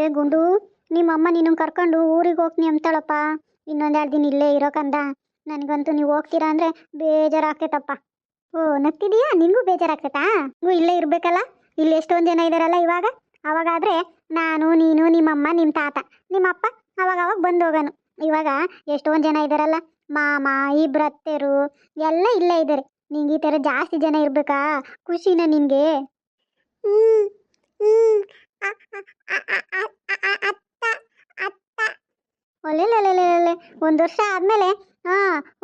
ಏ ಗುಂಡು, ನಿಮ್ಮಮ್ಮ ನೀನು ಕರ್ಕೊಂಡು ಊರಿಗೆ ಹೋಗ್ತೀನಿ ಅಂತಾಳಪ್ಪ. ಇನ್ನೊಂದೆರಡು ದಿನ ಇಲ್ಲೇ ಇರೋಕಂದ. ನನಗಂತೂ ನೀವು ಹೋಗ್ತೀರಾ ಅಂದರೆ ಬೇಜಾರಾಗ್ತೈತಪ್ಪ. ಓ, ನಗ್ತಿದೀಯಾ? ನಿನಗೂ ಬೇಜಾರಾಗ್ತೈತಾ? ನೀವು ಇಲ್ಲೇ ಇರಬೇಕಲ್ಲ. ಇಲ್ಲಿ ಎಷ್ಟೊಂದು ಜನ ಇದ್ದಾರಲ್ಲ ಇವಾಗ. ಅವಾಗಾದರೆ ನಾನು, ನೀನು, ನಿಮ್ಮಮ್ಮ, ನಿಮ್ಮ ತಾತ, ನಿಮ್ಮಪ್ಪ ಅವಾಗ ಬಂದು ಹೋಗೋನು. ಇವಾಗ ಎಷ್ಟೊಂದು ಜನ ಇದ್ದಾರಲ್ಲ, ಮಾಮ, ಇಬ್ರು ಅತ್ತೆರು ಎಲ್ಲ ಇಲ್ಲೇ ಇದ್ದಾರೆ. ನಿಂಗೆ ಈ ಥರ ಜಾಸ್ತಿ ಜನ ಇರಬೇಕಾ? ಖುಷಿನ ನಿನಗೆ? ಹ್ಞೂ ಹ್ಞೂ ಒಳ್ಳೆ ಒಂದು ವರ್ಷ ಆದಮೇಲೆ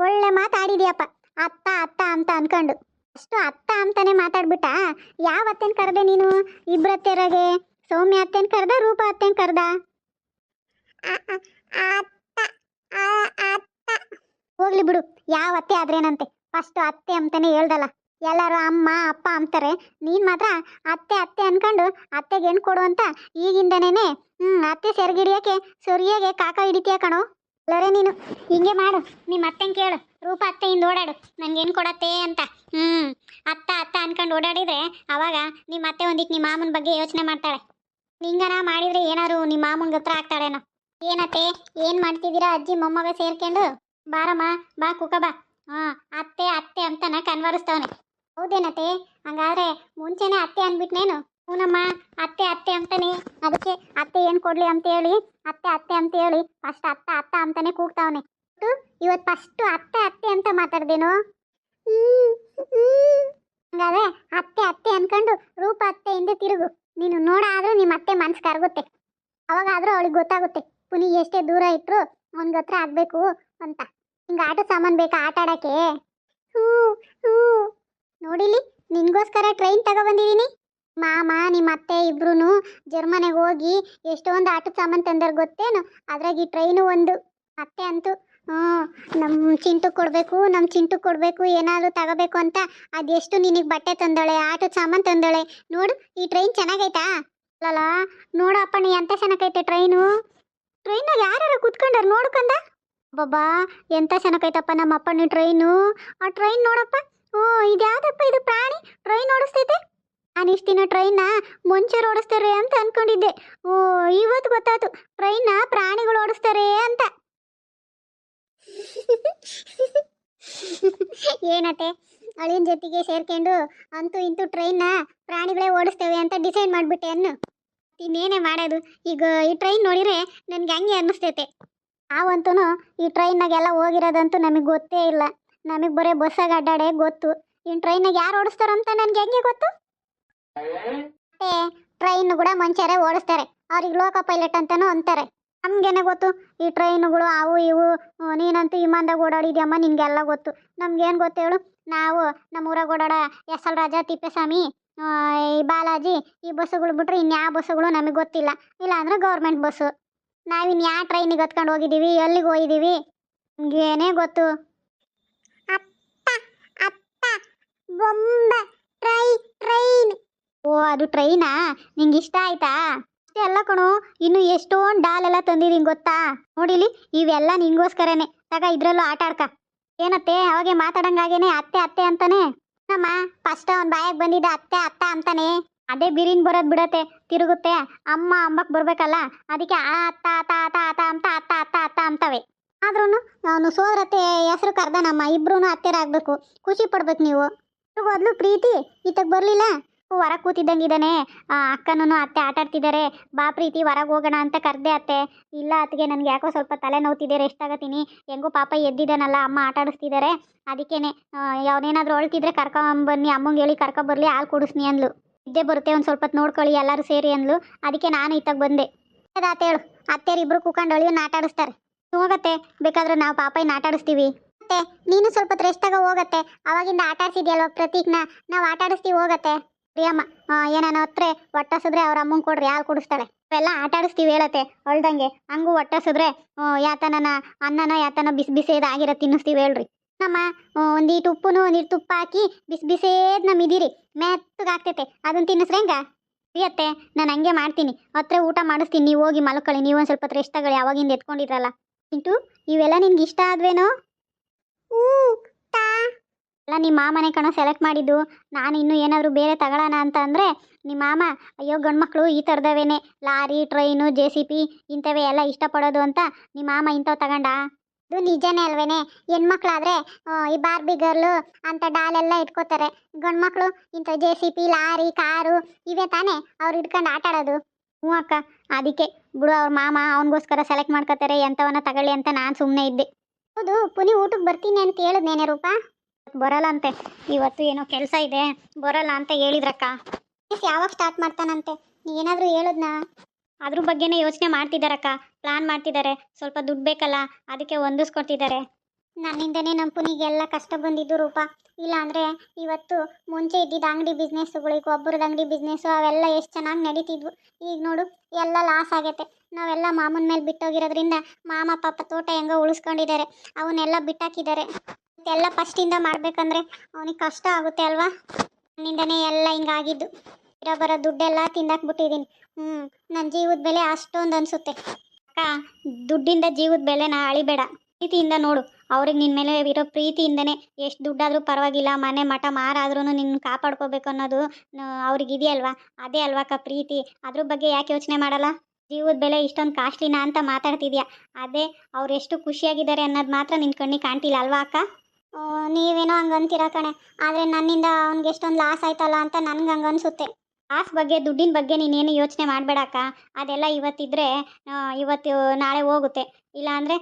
ಒಳ್ಳೆ ಮಾತಾಡಿದ್ಯಪ್ಪ. ಅತ್ತ ಅತ್ತ ಅಂತ ಅನ್ಕೊಂಡು ಅಷ್ಟು ಅತ್ತ ಅಂತಾನೆ ಮಾತಾಡ್ಬಿಟ್ಟ. ಯಾವ ಅತ್ತೆನ ಕರೆದೆ ನೀನು? ಇಬ್ರು ಅತ್ತೆರಾಗೆ ಸೌಮ್ಯ ಅತ್ತೆನ ಕರೆದ, ರೂಪ ಅತ್ತೆನ ಕರೆದ? ಹೋಗ್ಲಿ ಬಿಡು, ಯಾವ ಅತ್ತೆ ಆದ್ರೇನಂತೆ. ಫಸ್ಟ್ ಅತ್ತೆ ಅಂತಾನೆ ಹೇಳ್ದಲ್ಲ. ಎಲ್ಲರೂ ಅಮ್ಮ ಅಪ್ಪ ಅಂತಾರೆ, ನೀನು ಮಾತ್ರ ಅತ್ತೆ ಅತ್ತೆ ಅನ್ಕೊಂಡು ಅತ್ತೆಗೆ ಹೆಣ್ಣು ಕೊಡು ಅಂತ ಈಗಿಂದನೇ ಅತ್ತೆ ಸೆರಗಿಡಿಯೋಕೆ ಸೊರಿಯಾಗೆ ಕಾಕ ಹಿಡಿತೀಯ ಕಣೋ. ಅಲ್ಲರೇ ನೀನು ಹಿಂಗೆ ಮಾಡು. ನಿಮ್ಮ ಅತ್ತೆನ ಕೇಳು, ರೂಪ ಅತ್ತೆಯಿಂದ ಓಡಾಡು ನನಗೆ ಹೆಣ್ಣು ಕೊಡತ್ತೆ ಅಂತ. ಅತ್ತ ಅತ್ತ ಅನ್ಕೊಂಡು ಓಡಾಡಿದ್ರೆ ಅವಾಗ ನಿಮ್ಮ ಅತ್ತೆ ಒಂದಿಟ್ಟು ನಿಮ್ಮ ಮಾಮನ ಬಗ್ಗೆ ಯೋಚನೆ ಮಾಡ್ತಾಳೆ. ನಿಂಗನ ಮಾಡಿದರೆ ಏನಾರು ನಿಮ್ಮ ಮಾಮನ ಹತ್ರ ಆಗ್ತಾಳೇನೋ. ಏನತ್ತೆ, ಏನು ಮಾಡ್ತಿದ್ದೀರಾ ಅಜ್ಜಿ ಮೊಮ್ಮಗ ಸೇರ್ಕೊಂಡು? ಬಾರಮ್ಮ, ಬಾ ಕುಕ ಬಾ. ಅತ್ತೆ ಅತ್ತೆ ಅಂತನ ಕನ್ವರಿಸ್ತವನೆ. ಹೌದೇನತ್ತೆ? ಹಂಗಾದ್ರೆ ಮುಂಚೆನೆ ಅತ್ತೆ ಅಂದ್ಬಿಟ್ನೇನು? ಹೂನಮ್ಮ, ಅತ್ತೆ ಅತ್ತೆ ಅಂತಾನೆ. ಅದಕ್ಕೆ ಅತ್ತೆ ಏನು ಕೊಡ್ಲಿ ಅಂತ ಹೇಳಿ ಅತ್ತೆ ಅತ್ತೆ ಅಂತ ಹೇಳಿ ಫಸ್ಟ್ ಅತ್ತ ಅತ್ತ ಅಂತಾನೆ ಕೂಗ್ತಾವನೆ. ಇವತ್ತು ಫಸ್ಟು ಅತ್ತೆ ಅತ್ತೆ ಅಂತ ಮಾತಾಡ್ದೇನೋ? ಹಂಗಾದ್ರೆ ಅತ್ತೆ ಅತ್ತೆ ಅನ್ಕೊಂಡು ರೂಪ ಅತ್ತೆಯಿಂದ ತಿರುಗು. ನೀನು ನೋಡಾದ್ರೂ ನಿಮ್ಮ ಅತ್ತೆ ಮನ್ಸು ಕರಗುತ್ತೆ. ಅವಾಗಾದ್ರೂ ಅವಳಿಗೆ ಗೊತ್ತಾಗುತ್ತೆ ಪುನಿ ಎಷ್ಟೇ ದೂರ ಇಟ್ಟರು ಅವನಿಗೆ ಹತ್ರ ಆಗಬೇಕು ಅಂತ. ಹಿಂಗೆ ಆಟೋ ಸಾಮಾನು ಬೇಕಾ ಆಟ ಆಡೋಕ್ಕೆ? ಹ್ಞೂ ಹ್ಞೂ ನೋಡಿಲಿ, ನಿನಗೋಸ್ಕರ ಟ್ರೈನ್ ತಗೊಬಂದಿದ್ದೀನಿ. ಮಾಮ ನಿಮ್ಮ ಅತ್ತೆ ಇಬ್ರು ಜರ್ಮನಿಗೆ ಹೋಗಿ ಎಷ್ಟೊಂದು ಆಟದ ಸಾಮಾನು ತಂದಾರ ಗೊತ್ತೇನು? ಅದ್ರಾಗ ಈ ಟ್ರೈನು ಒಂದು. ಅತ್ತೆ ಅಂತೂ ನಮ್ಮ ಚಿಂಟು ಕೊಡಬೇಕು, ನಮ್ಮ ಚಿಂಟು ಕೊಡಬೇಕು, ಏನಾದರೂ ತಗೋಬೇಕು ಅಂತ ಅದೆಷ್ಟು ನಿನಗೆ ಬಟ್ಟೆ ತಂದಾಳೆ, ಆಟದ ಸಾಮಾನು ತಂದಾಳೆ. ನೋಡು, ಈ ಟ್ರೈನ್ ಚೆನ್ನಾಗೈತಾ? ಅಲ್ಲಲ್ಲ ನೋಡಪ್ಪ, ನೀ ಎಂತ ಚೆನ್ನಾಗೈತೆ ಟ್ರೈನು. ಟ್ರೈನಾಗ ಯಾರ್ಯಾರು ಕೂತ್ಕೊಂಡಾರ ನೋಡ್ಕಂದ? ಬಾಬಾ, ಎಂತ ಚೆನ್ನಾಗೈತಪ್ಪ ನಮ್ಮ ಅಪ್ಪನ ಟ್ರೈನು. ಆ ಟ್ರೈನ್ ನೋಡಪ್ಪ. ಇದ್ಯಾವುದಪ್ಪ ಇದು ಪ್ರಾಣಿ ಟ್ರೈನ್ ಓಡಿಸ್ತೈತೆ? ನಾನು ಇಷ್ಟು ದಿನ ಟ್ರೈನ್ನ ಮುಂಚೆರು ಓಡಿಸ್ತಾರೆ ಅಂತ ಅನ್ಕೊಂಡಿದ್ದೆ. ಇವತ್ತು ಗೊತ್ತಾಯ್ತು ಟ್ರೈನ್ನ ಪ್ರಾಣಿಗಳು ಓಡಿಸ್ತಾರೆ ಅಂತ. ಏನತ್ತೆ, ಅಳಿನ ಜೊತೆಗೆ ಸೇರ್ಕೊಂಡು ಅಂತೂ ಇಂತೂ ಟ್ರೈನ್ನ ಪ್ರಾಣಿಗಳೇ ಓಡಿಸ್ತೇವೆ ಅಂತ ಡಿಸೈಡ್ ಮಾಡಿಬಿಟ್ಟೆ ಅನ್ನು. ಇನ್ನೇನೇ ಮಾಡೋದು ಈಗ? ಈ ಟ್ರೈನ್ ನೋಡಿದರೆ ನನಗೆ ಹಂಗೆ ಅನ್ನಿಸ್ತೈತೆ. ನಾವಂತೂ ಈ ಟ್ರೈನ್ನಾಗೆಲ್ಲ ಹೋಗಿರೋದಂತೂ ನಮಗೆ ಗೊತ್ತೇ ಇಲ್ಲ. ನಮಗೆ ಬರೀ ಬಸ್ಸಾಗ ಅಡ್ಡಾಡೇ ಗೊತ್ತು. ಇನ್ನು ಟ್ರೈನಾಗ ಯಾರು ಓಡಿಸ್ತಾರಂತ ನನಗೆ ಹೆಂಗೆ ಗೊತ್ತು? ಮತ್ತೆ ಟ್ರೈನ್ ಕೂಡ ಮುಂಚೆರೆ ಓಡಿಸ್ತಾರೆ, ಅವ್ರಿಗೆ ಲೋಕ ಪೈಲಟ್ ಅಂತಲೂ ಅಂತಾರೆ. ನಮಗೇನೆ ಗೊತ್ತು ಈ ಟ್ರೈನುಗಳು ಅವು ಇವು. ನೀನಂತೂ ವಿಮಾನದಾಗ ಓಡಾಡಿದ್ಯಮ್ಮ, ನಿನಗೆಲ್ಲ ಗೊತ್ತು. ನಮ್ಗೇನು ಗೊತ್ತು ಹೇಳು? ನಾವು ನಮ್ಮೂರಾಗ ಓಡಾಡೋ ಎಸ್ ಎಲ್ ರಾಜ, ತಿಪ್ಪೇಸ್ವಾಮಿ, ಈ ಬಾಲಾಜಿ ಈ ಬಸ್ಸುಗಳು ಬಿಟ್ರೆ ಇನ್ಯಾವ ಬಸ್ಸುಗಳು ನಮಗೆ ಗೊತ್ತಿಲ್ಲ. ಇಲ್ಲಾಂದ್ರೆ ಗೌರ್ಮೆಂಟ್ ಬಸ್ಸು. ನಾವಿನ್ನು ಯಾವ ಟ್ರೈನಿಗೆ ಹತ್ಕೊಂಡು ಹೋಗಿದ್ದೀವಿ, ಎಲ್ಲಿಗೆ ಹೋಗಿದ್ದೀವಿ ನಮಗೇನೇ ಗೊತ್ತು. ಅತ್ತ ಅತ್ತ ಬೊಂಬ ಟ್ರೈನ್. ಓ, ಅದು ಟ್ರೈನಾ? ನಿಂಗೆ ಇಷ್ಟ ಆಯ್ತಾ? ಅಷ್ಟೇ ಅಲ್ಲ ಕಣೋ, ಇನ್ನು ಎಷ್ಟೊಂದು ಡಾಲೆಲ್ಲ ತಂದಿದ್ದೀನಿ ಗೊತ್ತಾ? ನೋಡಿಲಿ, ಇವೆಲ್ಲ ನಿಂಗೋಸ್ಕರನೇ. ತಗ ಇದ್ರಲ್ಲೂ ಆಟ ಆಡ್ಕ. ಏನತ್ತೆ ಅವಾಗೆ ಮಾತಾಡಂಗಾಗೇನೆ ಅತ್ತೆ ಅತ್ತೆ ಅಂತಾನೆ? ನಮ್ಮ ಫಸ್ಟ್ ಅವ್ನ ಬಾಯಾಗ ಬಂದಿದ್ದ ಅತ್ತೆ ಅತ್ತ ಅಂತಾನೆ. ಅದೇ ಬಿರಿನ್ ಬರೋದು ಬಿಡತ್ತೆ, ತಿರುಗುತ್ತೆ. ಅಮ್ಮ ಅಂಬಕ್ ಬರ್ಬೇಕಲ್ಲ, ಅದಕ್ಕೆ ಆ ಅತ್ತ ಅತ್ತ ಅತ್ತ ಅತ್ತ ಅಂತ ಅತ್ತ ಅತ್ತ ಅತ್ತ ಅಂತವೆ. ಆದ್ರೂ ಅವನು ಸೋದರತ್ತೆ ಹೆಸರು ಕರ್ದ ನಮ್ಮ ಇಬ್ರು ಅತ್ತೆರಾಗಬೇಕು. ಖುಷಿ ಪಡ್ಬೇಕು ನೀವು. ಮೊದಲು ಪ್ರೀತಿ ಇತ್ತಕ್ಕೆ ಬರಲಿಲ್ಲ, ಹೊರಗೆ ಕೂತಿದ್ದಂಗಿದ್ದಾನೆ. ಅಕ್ಕನೂ ಅತ್ತೆ ಆಟ ಆಡ್ತಿದ್ದಾರೆ, ಬಾ ಪ್ರೀತಿ ಹೊರಗೆ ಹೋಗೋಣ ಅಂತ ಕರೆದೆ. ಅತ್ತೆ ಇಲ್ಲ ಅತ್ತಿಗೆ, ನನಗೆ ಯಾಕೋ ಸ್ವಲ್ಪ ತಲೆ ನೋವ್ತಿದೆ, ರೆಸ್ಟ್ ಆಗತ್ತೀನಿ. ಹೆಂಗೂ ಪಾಪ ಎದ್ದಿದ್ದಾನಲ್ಲ, ಅಮ್ಮ ಆಟ ಆಡಿಸ್ತಿದ್ದಾರೆ. ಅದಕ್ಕೇನೆ ಅವನೇನಾದರೂ ಅಳ್ತಿದ್ರೆ ಕರ್ಕೊಂಬನ್ನಿ, ಅಮ್ಮಂಗೆ ಹೇಳಿ ಕರ್ಕೊಬರ್ಲಿ, ಹಾಲು ಕುಡಿಸ್ನಿ ಅಂದ್ಲು. ಇದ್ದೇ ಬರುತ್ತೆ, ಒಂದು ಸ್ವಲ್ಪ ನೋಡ್ಕೊಳ್ಳಿ ಎಲ್ಲರೂ ಸೇರಿ ಅಂದ್ಲು. ಅದಕ್ಕೆ ನಾನು ಇತ್ತಾಗ ಬಂದೆ. ಅದಾತ ಹೇಳು, ಅತ್ತೆಯರಿಬ್ರು ಕೂಕೊಂಡು ಅಳಿಯೋನ್ನ ಆಟ ಆಡಿಸ್ತಾರೆ. ಹೋಗತ್ತೆ, ಬೇಕಾದ್ರೆ ನಾವು ಪಾಪಯ್ಯನ ಆಟ ಆಡಿಸ್ತೀವಿ. ಮತ್ತೆ ನೀನು ಸ್ವಲ್ಪ ರೆಸ್ಟ್ ಆಗ ಹೋಗತ್ತೆ. ಅವಾಗಿಂದ ಆಟ ಆಡ್ಸಿದ್ಯಲ್ವ ಪ್ರತೀಕ್ನ, ನಾವು ಆಟ ಆಡಿಸ್ತೀವಿ. ಹೋಗತ್ತೆ ಪ್ರಿಯಮ್ಮ. ಏನಾನ ಹತ್ರ ಒಟ್ಟಸಿದ್ರೆ ಅವ್ರ ಅಮ್ಮಂಗೆ ಕೊಡ್ರಿ, ಹಾಲು ಕುಡಿಸ್ತಾಳೆ. ಅವೆಲ್ಲ ಆಟ ಆಡಿಸ್ತೀವಿ ಹೇಳತ್ತೆ ಹೊಳ್ದಂಗೆ. ಹಂಗೂ ಒಟ್ಟಸಿದ್ರೆ ಯಾತನ ಅನ್ನನ ಯಾತನ ಬಿಸಿ ಬಿಸಿದಾಗಿರೋ ತಿನ್ನಿಸ್ತೀವಿ ಹೇಳ್ರಿ. ನಮ್ಮ ಒಂದೀಟು ಉಪ್ಪುನು ಒಂದೀಟು ತುಪ್ಪ ಹಾಕಿ ಬಿಸಿ ಬಿಸಿದ್ನ ಮಿದಿರಿ, ಮೆತ್ತಗಾಗ್ತೈತೆ. ಅದನ್ನ ತಿನ್ನಿಸ್ರೆ ಹೆಂಗ? ಪ್ರಿಯತ್ತೆ, ನಾನು ಹಂಗೆ ಮಾಡ್ತೀನಿ. ಹತ್ರ ಊಟ ಮಾಡಿಸ್ತೀನಿ, ನೀವು ಹೋಗಿ ಮಲ್ಕೊಳ್ಳಿ. ನೀವು ಒಂದು ಸ್ವಲ್ಪ ರೆಸ್ಟ್ ತಗೊಳ್ಳಿ, ಅವಾಗಿಂದ ಎತ್ಕೊಂಡಿದ್ರಲ್ಲ. ಇಂಟು ಇವೆಲ್ಲ ನಿನ್ಗೆ ಇಷ್ಟ ಆದ್ವೇನೋ? ಅಲ್ಲ ನಿಮ್ಮ ಮಾಮನೆ ಕಣೋ ಸೆಲೆಕ್ಟ್ ಮಾಡಿದ್ದು. ನಾನು ಇನ್ನೂ ಏನಾದರೂ ಬೇರೆ ತಗೊಳ್ಳೋಣ ಅಂತ ಅಂದರೆ ನಿಮ್ಮ ಮಾಮ ಅಯ್ಯೋ ಗಂಡ್ಮಕ್ಳು ಈ ಥರದವೇನೆ ಲಾರಿ ಟ್ರೈನು JCB ಇಂಥವೇ ಎಲ್ಲ ಇಷ್ಟಪಡೋದು ಅಂತ ನಿಮ್ಮ ಮಾಮ ಇಂಥವು ತಗೊಂಡ. ಇದು ನಿಜನೇ ಅಲ್ವೇನೆ. ಹೆಣ್ಮಕ್ಳಾದ್ರೆ ಈ ಬಾರ್ಬಿ ಗರ್ಲು ಅಂತ ಡಾಲೆಲ್ಲ ಇಟ್ಕೋತಾರೆ. ಗಂಡ್ಮಕ್ಳು ಇಂಥ JCB ಲಾರಿ ಕಾರು ಇವೇ ತಾನೇ ಅವ್ರು ಇಟ್ಕೊಂಡು ಆಟ ಆಡೋದು. ಹ್ಞೂ ಅಕ್ಕ, ಅದಕ್ಕೆ ಬಿಡು ಅವ್ರ ಮಾಮ ಅವನಿಗೋಸ್ಕರ ಸೆಲೆಕ್ಟ್ ಮಾಡ್ಕೋತಾರೆ ಎಂಥವನ್ನ ತಗೊಳ್ಳಿ ಅಂತ ನಾನು ಸುಮ್ಮನೆ ಇದ್ದೆ. ಹೌದು, ಪುನಿ ಊಟಕ್ಕೆ ಬರ್ತೀನಿ ಅಂತ ಹೇಳಿದ್ನೇನೆ ರೂಪ. ಬರಲ್ಲ ಅಂತೆ, ಇವತ್ತು ಏನೋ ಕೆಲಸ ಇದೆ ಬರಲ್ಲ ಅಂತ ಹೇಳಿದ್ರಕ್ಕ. ಯಾವಾಗ ಸ್ಟಾರ್ಟ್ ಮಾಡ್ತಾನಂತೆ ಏನಾದರೂ ಹೇಳಿದ್ನಾ? ಅದ್ರ ಬಗ್ಗೆನೇ ಯೋಚನೆ ಮಾಡ್ತಿದ್ದಾರಕ್ಕ, ಪ್ಲಾನ್ ಮಾಡ್ತಿದ್ದಾರೆ. ಸ್ವಲ್ಪ ದುಡ್ಡು ಬೇಕಲ್ಲ ಅದಕ್ಕೆ ಹೊಂದಿಸ್ಕೊಡ್ತಿದ್ದಾರೆ. ನನ್ನಿಂದನೇ ನಮ್ಮ ಪುನಿಗೆಲ್ಲ ಕಷ್ಟ ಬಂದಿದ್ದು ರೂಪ. ಇಲ್ಲಾಂದರೆ ಇವತ್ತು ಮುಂಚೆ ಇದ್ದಿದ್ದ ಅಂಗಡಿ ಬಿಸ್ನೆಸ್ಸುಗಳಿಗೆ ಒಬ್ಬರದ ಅಂಗಡಿ ಬಿಸ್ನೆಸ್ಸು ಅವೆಲ್ಲ ಎಷ್ಟು ಚೆನ್ನಾಗಿ ನಡೀತಿದ್ವು. ಈಗ ನೋಡು ಎಲ್ಲ ಲಾಸ್ ಆಗೈತೆ. ನಾವೆಲ್ಲ ಮಾಮನ ಮೇಲೆ ಬಿಟ್ಟೋಗಿರೋದ್ರಿಂದ ಮಾಮ ಪಾಪ ತೋಟ ಹೆಂಗೋ ಉಳಿಸ್ಕೊಂಡಿದ್ದಾರೆ, ಅವನ್ನೆಲ್ಲ ಬಿಟ್ಟಾಕಿದ್ದಾರೆ. ಎಲ್ಲ ಫಸ್ಟಿಂದ ಮಾಡಬೇಕಂದ್ರೆ ಅವನಿಗೆ ಕಷ್ಟ ಆಗುತ್ತೆ ಅಲ್ವಾ. ನನ್ನಿಂದನೇ ಎಲ್ಲ ಹಿಂಗಾಗಿದ್ದು. ಇರೋ ಬರೋ ದುಡ್ಡೆಲ್ಲ ತಿಂದಾಕ್ಬಿಟ್ಟಿದ್ದೀನಿ. ನನ್ನ ಜೀವದ ಬೆಲೆ ಅಷ್ಟೊಂದು ಅನಿಸುತ್ತೆ ಅಕ್ಕ. ದುಡ್ಡಿಂದ ಜೀವದ ಬೆಲೆನ ಅಳಿಬೇಡ, ಪ್ರೀತಿಯಿಂದ ನೋಡು. ಅವ್ರಿಗೆ ನಿನ್ನ ಮೇಲೆ ಇರೋ ಪ್ರೀತಿಯಿಂದನೇ ಎಷ್ಟು ದುಡ್ಡಾದರೂ ಪರವಾಗಿಲ್ಲ ಮನೆ ಮಠ ಮಾರಾದ್ರೂ ನಿನ್ನ ಕಾಪಾಡ್ಕೋಬೇಕು ಅನ್ನೋದು ಅವ್ರಿಗೆ ಇದೆಯಲ್ವಾ. ಅದೇ ಅಲ್ವಾಕ್ಕ ಪ್ರೀತಿ. ಅದ್ರ ಬಗ್ಗೆ ಯಾಕೆ ಯೋಚನೆ ಮಾಡಲ್ಲ? ಜೀವದ ಬೆಲೆ ಇಷ್ಟೊಂದು ಕಾಸ್ಟ್ಲಿನಾ ಅಂತ ಮಾತಾಡ್ತಿದ್ಯಾ. ಅದೇ ಅವ್ರು ಎಷ್ಟು ಖುಷಿಯಾಗಿದ್ದಾರೆ ಅನ್ನೋದು ಮಾತ್ರ ನಿನ್ನ ಕಣ್ಣಿಗೆ ಕಾಣ್ತಿಲ್ಲ ಅಲ್ವಾ ಅಕ್ಕ? ನೀವೇನೋ ಹಂಗೆ ಅಂತೀರ ಕಣೆ, ಆದರೆ ನನ್ನಿಂದ ಅವ್ನಿಗೆ ಎಷ್ಟೊಂದು ಲಾಸ್ ಆಯ್ತಲ್ಲ ಅಂತ ನನಗೆ ಹಂಗೆ ಅನಿಸುತ್ತೆ. ಲಾಸ್ ಬಗ್ಗೆ ದುಡ್ಡಿನ ಬಗ್ಗೆ ನೀನೇನು ಯೋಚನೆ ಮಾಡಬೇಡಕ್ಕ. ಅದೆಲ್ಲ ಇವತ್ತಿದ್ರೆ ಇವತ್ತು ನಾಳೆ ಹೋಗುತ್ತೆ. ಇಲ್ಲಾಂದರೆ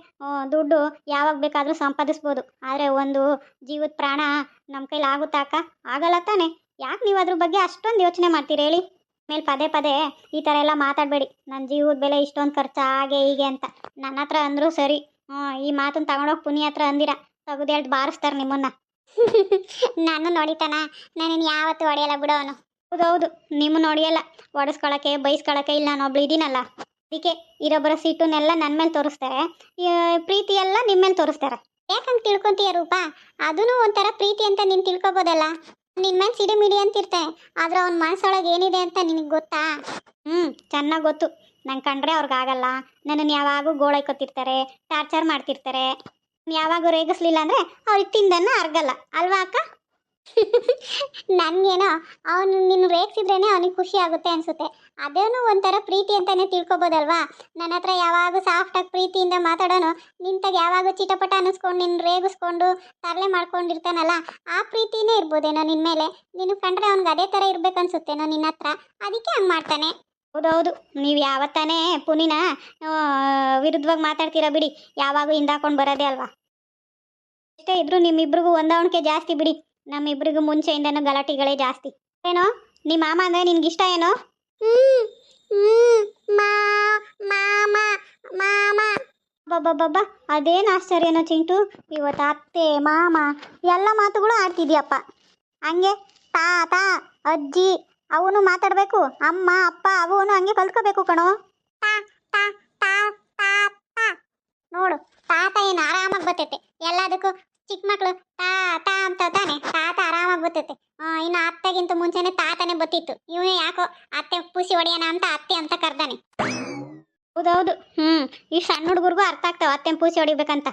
ದುಡ್ಡು ಯಾವಾಗ ಬೇಕಾದರೂ ಸಂಪಾದಿಸ್ಬೋದು. ಆದರೆ ಒಂದು ಜೀವದ ಪ್ರಾಣ ನಮ್ಮ ಕೈಲಿ ಆಗುತ್ತಾ ಅಕ್ಕ? ಆಗಲ್ಲ ತಾನೆ. ಯಾಕೆ ನೀವು ಅದ್ರ ಬಗ್ಗೆ ಅಷ್ಟೊಂದು ಯೋಚನೆ ಮಾಡ್ತೀರಿ ಹೇಳಿ? ಮೇಲೆ ಪದೇ ಪದೇ ಈ ಥರ ಎಲ್ಲ ಮಾತಾಡಬೇಡಿ. ನನ್ನ ಜೀವದ ಬೆಲೆ ಇಷ್ಟೊಂದು ಖರ್ಚು ಹಾಗೆ ಹೀಗೆ ಅಂತ ನನ್ನ ಹತ್ರ ಅಂದರೂ ಸರಿ. ಈ ಮಾತನ್ನು ತಗೊಂಡೋಗಿ ಪುನಿ ಹತ್ರ ಅಂದಿರ ತೆಗೆದೇಳ್ದು ಬಾರಿಸ್ತಾರೆ ನಿಮ್ಮನ್ನು. ನಾನು ನೋಡಿತಾನ, ನಾನೇನು ಯಾವತ್ತೂ ಹೊಡೆಯಲ್ಲ ಬಿಡೋನು. ಹೌದೌದು, ನಿಮ್ಮ ನೋಡಿಯಲ್ಲ ಒಡಿಸ್ಕೊಳಕ್ಕೆ ಬೈಸ್ಕೊಳಕ್ಕೆ. ಇಲ್ಲ ನಾನೊಬ್ಳು ಇದ್ದೀನಲ್ಲ, ಅದಕ್ಕೆ ಇರೊಬ್ಬರ ಸೀಟನ್ನೆಲ್ಲ ನನ್ನ ಮೇಲೆ ತೋರಿಸ್ತಾರೆ, ಪ್ರೀತಿ ಎಲ್ಲ ನಿಮ್ಮ ಮೇಲೆ ತೋರಿಸ್ತಾರೆ. ಯಾಕಂಗೆ ತಿಳ್ಕೊತೀಯ ರೂಪ? ಅದೂ ಒಂಥರ ಪ್ರೀತಿ ಅಂತ ನೀನು ತಿಳ್ಕೊಬೋದಲ್ಲ. ನಿನ್ನ ಮೇಲೆ ಸಿಡಿಮಿಡಿ ಅಂತಿರ್ತಾನೆ, ಆದ್ರೆ ಅವ್ನ ಮನಸ್ಸೊಳಗೆ ಏನಿದೆ ಅಂತ ನಿನಗೆ ಗೊತ್ತಾ? ಚೆನ್ನಾಗಿ ಗೊತ್ತು. ನಂಗೆ ಕಂಡ್ರೆ ಅವ್ರಿಗಾಗಲ್ಲ. ನನ್ನನ್ನು ಯಾವಾಗೂ ಗೋಳೈಕೊತಿರ್ತಾರೆ, ಟಾರ್ಚರ್ ಮಾಡ್ತಿರ್ತಾರೆ. ಯಾವಾಗೂ ರೇಗಿಸ್ಲಿಲ್ಲ ಅಂದರೆ ಅವ್ರಿಗೆ ತಿಂದನ್ನು ಅರ್ಗಲ್ಲ ಅಲ್ವಾ ಅಕ್ಕ? ನನಗೇನೋ ಅವನು ನಿನ್ನ ರೇಗಿಸಿದ್ರೇ ಅವನಿಗೆ ಖುಷಿ ಆಗುತ್ತೆ ಅನಿಸುತ್ತೆ. ಅದೇನೂ ಒಂಥರ ಪ್ರೀತಿ ಅಂತಲೇ ತಿಳ್ಕೊಬೋದಲ್ವಾ. ನನ್ನ ಹತ್ರ ಯಾವಾಗ ಸಾಫ್ಟಾಗಿ ಪ್ರೀತಿಯಿಂದ ಮಾತಾಡೋನು, ನಿಂತಾಗ ಯಾವಾಗ ಚಿಟಪಟ ಅನ್ನಿಸ್ಕೊಂಡು ನಿನ್ನ ರೇಗಿಸ್ಕೊಂಡು ತರಲೆ ಮಾಡ್ಕೊಂಡಿರ್ತಾನಲ್ಲ, ಆ ಪ್ರೀತಿನೇ ಇರ್ಬೋದೇನೋ ನಿನ್ನ ಮೇಲೆ. ನೀನು ಕಂಡ್ರೆ ಅವ್ನಿಗೆ ಅದೇ ಥರ ಇರ್ಬೇಕನ್ಸುತ್ತೇನೋ ನಿನ್ನ ಹತ್ರ, ಅದಕ್ಕೆ ಹಂಗೆ ಮಾಡ್ತಾನೆ. ಹೌದೌದು, ನೀವು ಯಾವತ್ತಾನೇ ಪುನಿನ ವಿರುದ್ಧವಾಗಿ ಮಾತಾಡ್ತೀರಾ ಬಿಡಿ. ಯಾವಾಗೂ ಹಿಂದಾಕೊಂಡು ಬರೋದೇ ಅಲ್ವಾ. ಎಷ್ಟೇ ಇದ್ರೂ ನಿಮ್ಮಿಬ್ರಿಗೂ ಹೊಂದಾಣಿಕೆ ಜಾಸ್ತಿ ಬಿಡಿ. ನಮ್ಮಿಬ್ರಿಗೂ ಮುಂಚೆಯಿಂದನೂ ಗಲಾಟೆಗಳೇ ಜಾಸ್ತಿ. ಏನೋ ನಿಮ್ಮ ಮಾಮ ಅಂದರೆ ನಿನ್ಗೆ ಇಷ್ಟ ಏನೋ? ಬಬ್ಬಬ್ಬಬ್ಬ, ಅದೇನು ಆಶ್ಚರ್ಯನೋ ಚಿಂಟು, ಇವತ್ತು ಅತ್ತೆ ಮಾಮ ಎಲ್ಲ ಮಾತುಗಳು ಆಡ್ತಿದ್ಯಪ್ಪ. ಹಂಗೆ ತಾತ ಅಜ್ಜಿ ಅವನು ಮಾತಾಡಬೇಕು, ಅಮ್ಮ ಅಪ್ಪ ಅವನು ಹಂಗೆ ಕಲ್ತ್ಕೋಬೇಕು ಕಣೋ. ನೋಡು ತಾತ ಏನು ಆರಾಮಾಗಿ ಬರ್ತೈತೆ ಎಲ್ಲದಕ್ಕೂ. ಚಿಕ್ಕ ಮಕ್ಕಳು ತಾ ಅಂತ ತಾನೆ, ತಾತ ಆರಾಮಾಗಿ ಬರ್ತೈತೆ. ಇನ್ನು ಅತ್ತೆಗಿಂತ ಮುಂಚೆನೆ ತಾತನೇ ಬತ್ತಿತ್ತು. ಇವನೇ ಯಾಕೋ ಅತ್ತೆ ಪುಸಿ ಹೊಡೆಯೋಣ ಅಂತ ಅತ್ತೆ ಅಂತ ಕರ್ದಾನೆ. ಹೌದೌದು, ಈ ಸಣ್ಣ ಹುಡುಗರಿಗೂ ಅರ್ಥ ಆಗ್ತಾವ ಅತ್ತೆ ಪೂಸಿ ಹೊಡಿಬೇಕಂತ.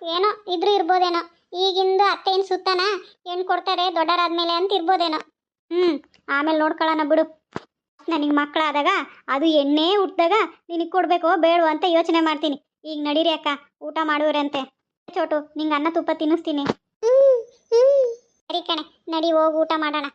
ಏನೋ ಇದ್ರೂ ಇರ್ಬೋದೇನೋ. ಈಗಿಂದು ಅತ್ತೆ ಏನು ಸುತ್ತಾನ ಹೆಣ್ಣು ಕೊಡ್ತಾರೆ ದೊಡ್ಡರಾದ್ಮೇಲೆ ಅಂತ ಇರ್ಬೋದೇನೋ. ಆಮೇಲೆ ನೋಡ್ಕೊಳ್ಳೋಣ ಬಿಡು. ನನಗೆ ಮಕ್ಕಳಾದಾಗ ಅದು ಎಣ್ಣೆ ಹುಟ್ಟಿದಾಗ ನಿನಗೆ ಕೊಡಬೇಕೋ ಬೇಡವೋ ಅಂತ ಯೋಚನೆ ಮಾಡ್ತೀನಿ. ಈಗ ನಡೀರಿ ಅಕ್ಕ, ಊಟ ಮಾಡುವ್ರಂತೆ. ಚೋಟು ನಿಂಗೆ ಅನ್ನ ತುಪ್ಪ ತಿನ್ನಿಸ್ತೀನಿ. ಸರಿ ಕಣೆ, ನಡಿ ಹೋಗಿ ಊಟ ಮಾಡೋಣ.